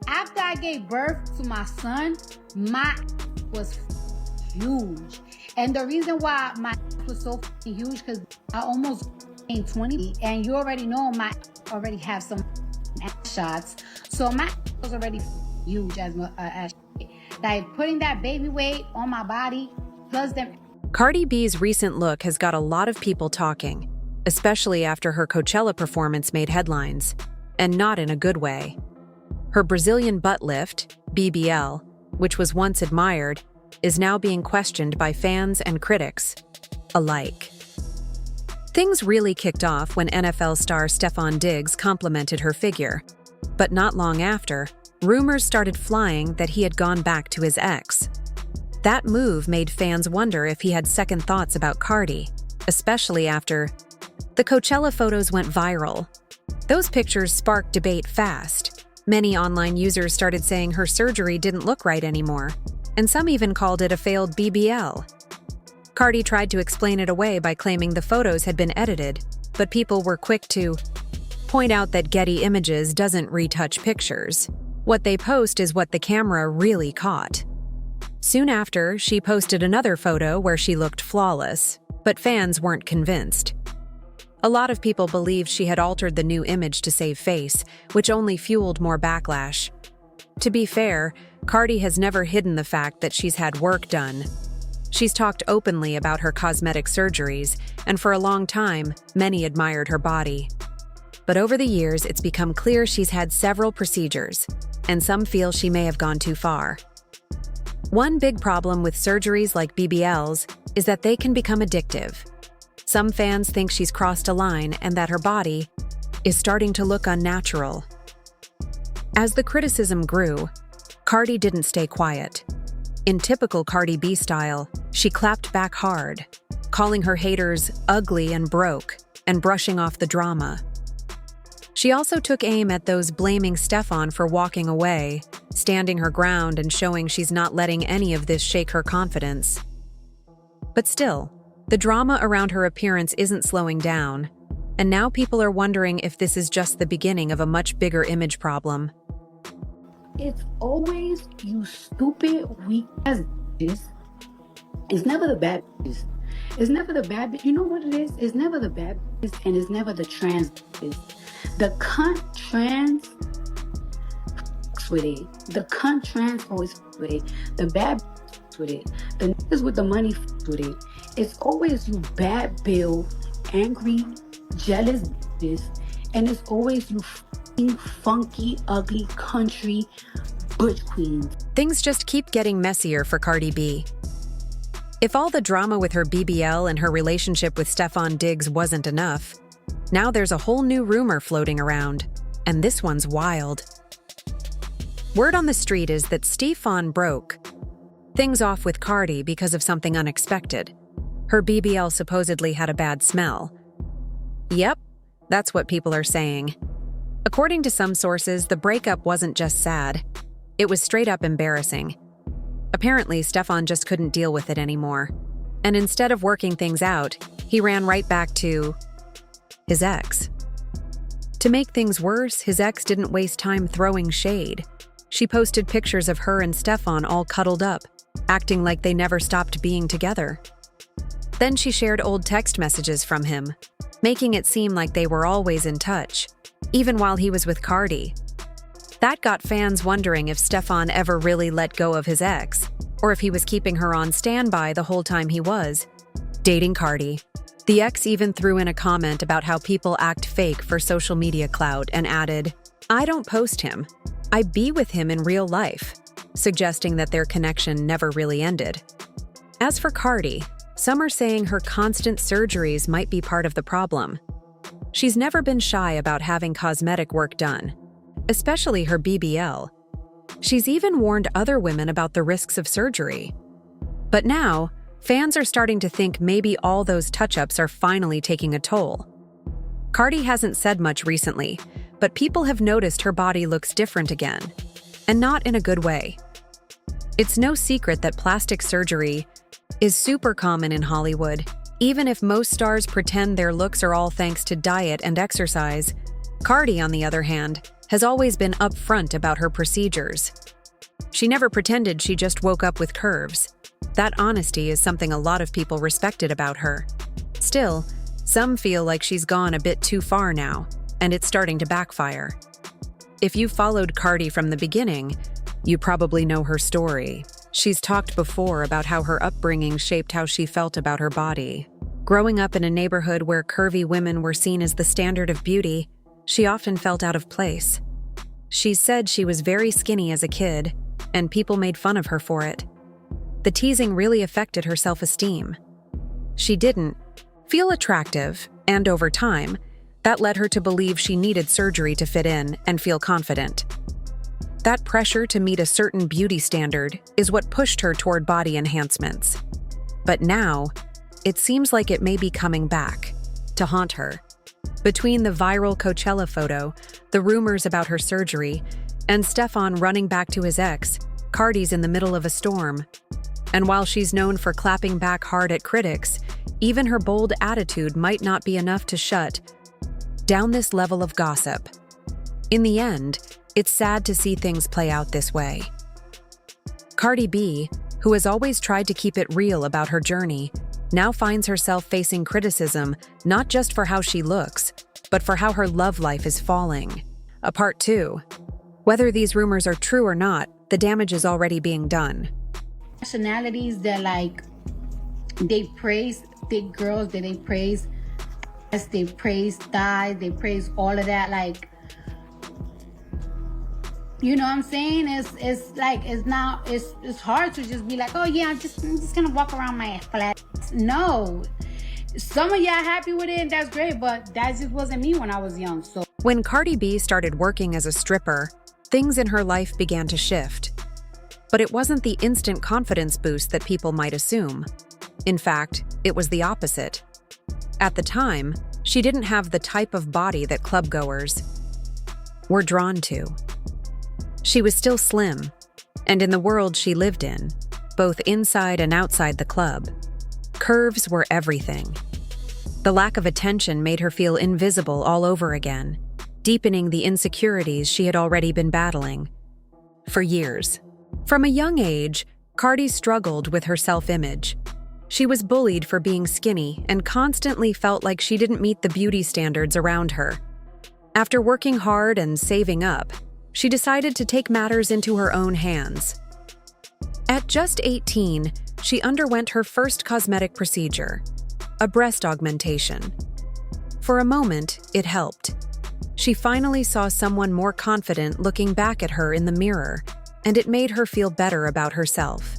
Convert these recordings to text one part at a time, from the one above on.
After I gave birth to my son, my was huge. And the reason why my was so huge, because I almost gained 20. And you already know my already have some shots. So my was already huge as like putting that baby weight on my body, plus them. Cardi B's recent look has got a lot of people talking, especially after her Coachella performance made headlines, and not in a good way. Her Brazilian butt lift, BBL, which was once admired, is now being questioned by fans and critics alike. Things really kicked off when NFL star Stefon Diggs complimented her figure, but not long after, rumors started flying that he had gone back to his ex. That move made fans wonder if he had second thoughts about Cardi, especially after the Coachella photos went viral. Those pictures sparked debate fast. Many online users started saying her surgery didn't look right anymore, and some even called it a failed BBL. Cardi tried to explain it away by claiming the photos had been edited, but people were quick to point out that Getty Images doesn't retouch pictures. What they post is what the camera really caught. Soon after, she posted another photo where she looked flawless, but fans weren't convinced. A lot of people believed she had altered the new image to save face, which only fueled more backlash. To be fair, Cardi has never hidden the fact that she's had work done. She's talked openly about her cosmetic surgeries, and for a long time, many admired her body. But over the years, it's become clear she's had several procedures, and some feel she may have gone too far. One big problem with surgeries like BBLs is that they can become addictive. Some fans think she's crossed a line and that her body is starting to look unnatural. As the criticism grew, Cardi didn't stay quiet. In typical Cardi B style, she clapped back hard, calling her haters ugly and broke, and brushing off the drama. She also took aim at those blaming Stefon for walking away, standing her ground and showing she's not letting any of this shake her confidence. But still, the drama around her appearance isn't slowing down, and now people are wondering if this is just the beginning of a much bigger image problem. It's always you stupid, weak ass bitches. It's never the bad bitches. It's never the bad bitch. You know what it is? It's never the bad bitches, and it's never the trans bitches. The cunt trans fucks with it. The cunt trans always fucks with it. The bad fucks with it. The niggas with the money fucks with it. It's always you bad bill, angry, jealous bitches, and it's always you funky, ugly country butch queens. Things just keep getting messier for Cardi B. If all the drama with her BBL and her relationship with Stefon Diggs wasn't enough, now there's a whole new rumor floating around, and this one's wild. Word on the street is that Stefon broke things off with Cardi because of something unexpected. Her BBL supposedly had a bad smell. Yep, that's what people are saying. According to some sources, the breakup wasn't just sad. It was straight up embarrassing. Apparently, Stefon just couldn't deal with it anymore. And instead of working things out, he ran right back to his ex. To make things worse, his ex didn't waste time throwing shade. She posted pictures of her and Stefon all cuddled up, acting like they never stopped being together. Then she shared old text messages from him, making it seem like they were always in touch, even while he was with Cardi. That got fans wondering if Stefon ever really let go of his ex, or if he was keeping her on standby the whole time he was dating Cardi. The ex even threw in a comment about how people act fake for social media clout and added, "I don't post him. I be with him in real life," suggesting that their connection never really ended. As for Cardi, some are saying her constant surgeries might be part of the problem. She's never been shy about having cosmetic work done, especially her BBL. She's even warned other women about the risks of surgery. But now, fans are starting to think maybe all those touch-ups are finally taking a toll. Cardi hasn't said much recently, but people have noticed her body looks different again, and not in a good way. It's no secret that plastic surgery is super common in Hollywood. Even if most stars pretend their looks are all thanks to diet and exercise, Cardi, on the other hand, has always been upfront about her procedures. She never pretended she just woke up with curves. That honesty is something a lot of people respected about her. Still, some feel like she's gone a bit too far now, and it's starting to backfire. If you followed Cardi from the beginning, you probably know her story. She's talked before about how her upbringing shaped how she felt about her body. Growing up in a neighborhood where curvy women were seen as the standard of beauty, she often felt out of place. She said she was very skinny as a kid, and people made fun of her for it. The teasing really affected her self-esteem. She didn't feel attractive, and over time, that led her to believe she needed surgery to fit in and feel confident. That pressure to meet a certain beauty standard is what pushed her toward body enhancements. But now, it seems like it may be coming back to haunt her. Between the viral Coachella photo, the rumors about her surgery, and Stefon running back to his ex, Cardi's in the middle of a storm. And while she's known for clapping back hard at critics, even her bold attitude might not be enough to shut down this level of gossip. In the end, it's sad to see things play out this way. Cardi B, who has always tried to keep it real about her journey, now finds herself facing criticism not just for how she looks, but for how her love life is falling. A part 2. Whether these rumors are true or not, the damage is already being done. Nationalities that they praise thick girls, that they praise, as they praise thighs, they praise all of that, you know what I'm saying? It's hard to just be like, oh yeah, I'm just gonna walk around my flat. No, some of y'all happy with it, and that's great, but that just wasn't me when I was young. So when Cardi B started working as a stripper, things in her life began to shift. But it wasn't the instant confidence boost that people might assume. In fact, it was the opposite. At the time, she didn't have the type of body that clubgoers were drawn to. She was still slim, and in the world she lived in, both inside and outside the club, curves were everything. The lack of attention made her feel invisible all over again, deepening the insecurities she had already been battling for years. From a young age, Cardi struggled with her self-image. She was bullied for being skinny and constantly felt like she didn't meet the beauty standards around her. After working hard and saving up, she decided to take matters into her own hands. At just 18, she underwent her first cosmetic procedure, a breast augmentation. For a moment, it helped. She finally saw someone more confident looking back at her in the mirror, and it made her feel better about herself.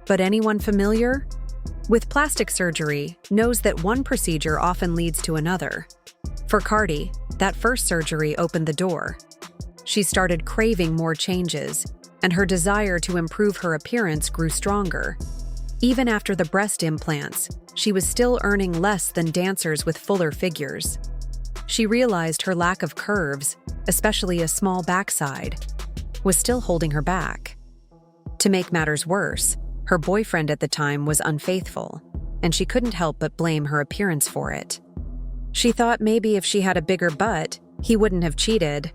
But anyone familiar with plastic surgery knows that one procedure often leads to another. For Cardi, that first surgery opened the door. She started craving more changes, and her desire to improve her appearance grew stronger. Even after the breast implants, she was still earning less than dancers with fuller figures. She realized her lack of curves, especially a small backside, was still holding her back. To make matters worse, her boyfriend at the time was unfaithful, and she couldn't help but blame her appearance for it. She thought maybe if she had a bigger butt, he wouldn't have cheated.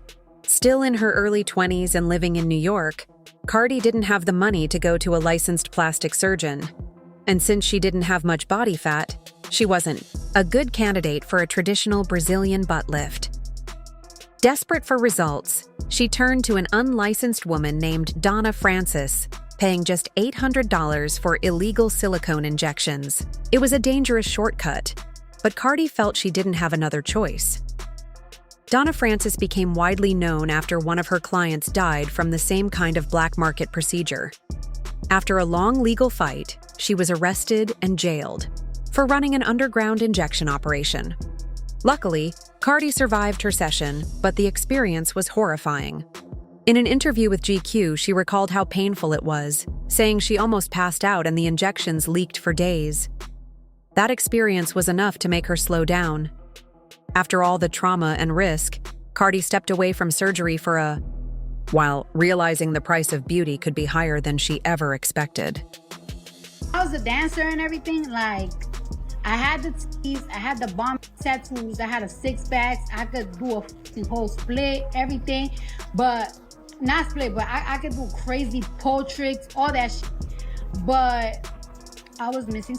Still in her early 20s and living in New York, Cardi didn't have the money to go to a licensed plastic surgeon. And since she didn't have much body fat, she wasn't a good candidate for a traditional Brazilian butt lift. Desperate for results, she turned to an unlicensed woman named Donna Francis, paying just $800 for illegal silicone injections. It was a dangerous shortcut, but Cardi felt she didn't have another choice. Donna Francis became widely known after one of her clients died from the same kind of black market procedure. After a long legal fight, she was arrested and jailed for running an underground injection operation. Luckily, Cardi survived her session, but the experience was horrifying. In an interview with GQ, she recalled how painful it was, saying she almost passed out and the injections leaked for days. That experience was enough to make her slow down. After all the trauma and risk, Cardi stepped away from surgery while realizing the price of beauty could be higher than she ever expected. I was a dancer and everything, I had the tees, I had the bomb tattoos, I had a 6-pack, I could do a whole split, everything, but not split, but I could do crazy pole tricks, all that shit. But I was missing